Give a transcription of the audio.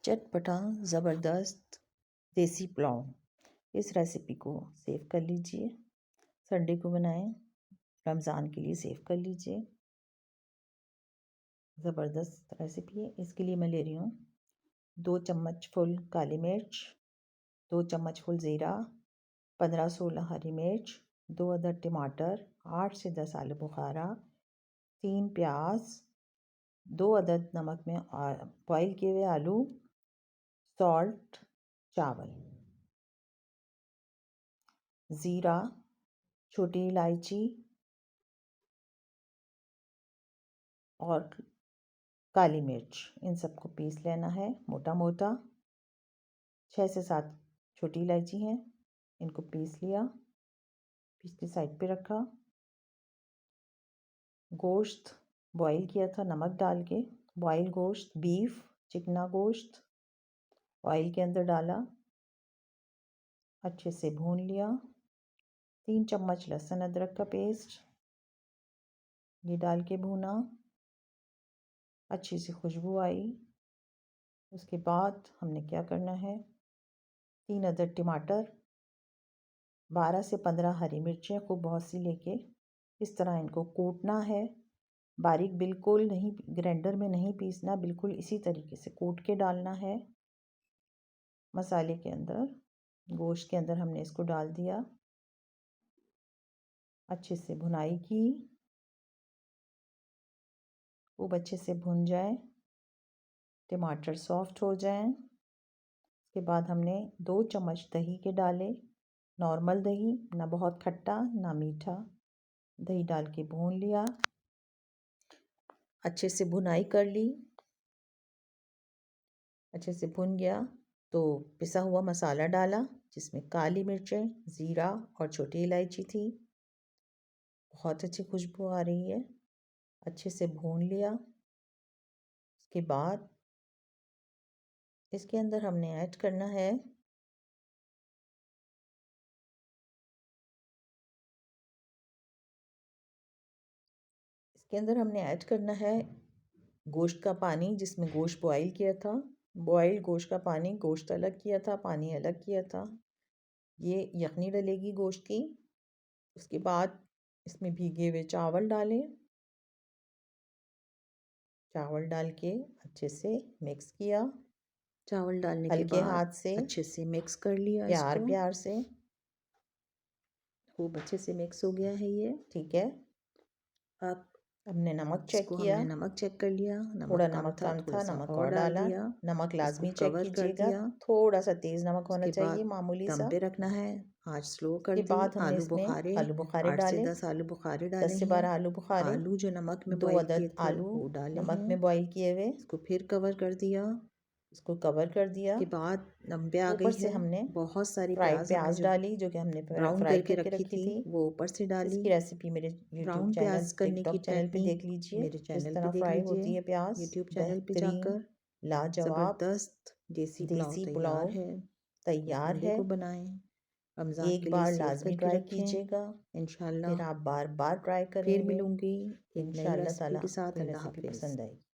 चटपटा ज़बरदस्त देसी पुलाव। इस रेसिपी को सेव कर लीजिए। संडे को बनाएं, रमज़ान के लिए सेव कर लीजिए। ज़बरदस्त रेसिपी है। इसके लिए मैं ले रही हूँ 2 चम्मच फुल काली मिर्च, 2 चम्मच फुल ज़ीरा, 15-16 हरी मिर्च, 2 अदद टमाटर, 8 से 10 आलू बुखारा, 3 प्याज, 2 अदद नमक में बॉयल किए हुए आलू, सॉल्ट, चावल, ज़ीरा, छोटी इलायची और काली मिर्च, इन सबको पीस लेना है मोटा मोटा। 6 से 7 छोटी इलायची हैं, इनको पीस लिया, पीस के साइड पे रखा। गोश्त बॉईल किया था नमक डाल के, बॉईल गोश्त, बीफ, चिकना गोश्त ऑयल के अंदर डाला, अच्छे से भून लिया। 3 चम्मच लहसुन अदरक का पेस्ट ये डाल के भूना, अच्छी सी खुशबू आई। उसके बाद हमने क्या करना है, 3 अदद टमाटर, 12 से 15 हरी मिर्चें खूब बहुत सी लेके इस तरह इनको कूटना है। बारीक बिल्कुल नहीं, ग्राइंडर में नहीं पीसना, बिल्कुल इसी तरीके से कूट के डालना है। मसाले के अंदर, गोश्त के अंदर हमने इसको डाल दिया, अच्छे से भुनाई की, खूब अच्छे से भुन जाए, टमाटर सॉफ्ट हो जाएं। उसके बाद हमने 2 चम्मच दही के डाले, नॉर्मल दही, ना बहुत खट्टा ना मीठा। दही डाल के भून लिया, अच्छे से भुनाई कर ली। अच्छे से भुन गया तो पिसा हुआ मसाला डाला, जिसमें काली मिर्चें, ज़ीरा और छोटी इलायची थी। बहुत अच्छी खुशबू आ रही है। अच्छे से भून लिया। उसके बाद इसके अंदर हमने ऐड करना है गोश्त का पानी, जिसमें गोश्त बॉईल किया था। बॉइल्ड गोश्त का पानी, गोश्त अलग किया था, पानी अलग किया था। ये यखनी डलेगी गोश्त की। उसके बाद इसमें भीगे हुए चावल डालें। चावल डाल के अच्छे से मिक्स किया। चावल डालने के हल्के बाद हाथ से अच्छे से मिक्स कर लिया प्यार इसको। प्यार से खूब अच्छे से मिक्स हो गया है ये, ठीक है। अब हमने नमक चेक इसको किया, हमने नमक चेक कर लिया, थोड़ा नमक नमक कम था, कम थोड़ा था, सा नमक और और डाल डाला। दिया। नमक इसको लाजमी चेक कवर कर कीजिएगा, दिया। थोड़ा सा तेज़ नमक होना उसके चाहिए, बाद मामूली दम सा। पे रखना है, आँच स्लो कर के दी। बाद हमने आलू इसमें बुखारे आलू बुखारे 8 से डाले, 10 आलू बुखारे 10 डाले से हैं। 12 आलू बुखारे, आलू जो नमक में 2 बॉईल किए अदद थे आलू वो डाले नमक हैं। में बॉईल किए हुए, इसको फिर कवर कर दिया। इसको कवर कर दिया। के बाद दम पे आ ऊपर गई से है। हमने बहुत सारी फ्राइड हमने प्याज जो डाली, जो कि हमने ब्राउन फ्राई करके करके रखी रखी थी थी। वो ऊपर से डाली। इसकी रेसिपी मेरे यूट्यूब ब्राउन चैनल, प्याज करने की टिकटॉक चैनल पे देख टेक्निक लीजिए, मेरे किस चैनल पे तरह देख फ्राई लीजिए, होती है प्याज। यूट्यूब चैनल पे बेहतरीन जाकर। लाजवाब ज़बरदस्त देसी पुलाव देसी तैयार पुलाव है। इसको तैयार संडे है। को बनाएं, रमज़ान एक के लिए बार सेव लाजमी करके ट्राई रखें। कीजिएगा, फिर इंशाल्लाह आप बार बार ट्राई फिर करेंगे। मिलूंगी एक नई इंशाअल्लाह रेसिपी ताला के साथ। आपको अल्लाह रेसिपी हाफिज़। पसंद आएगी।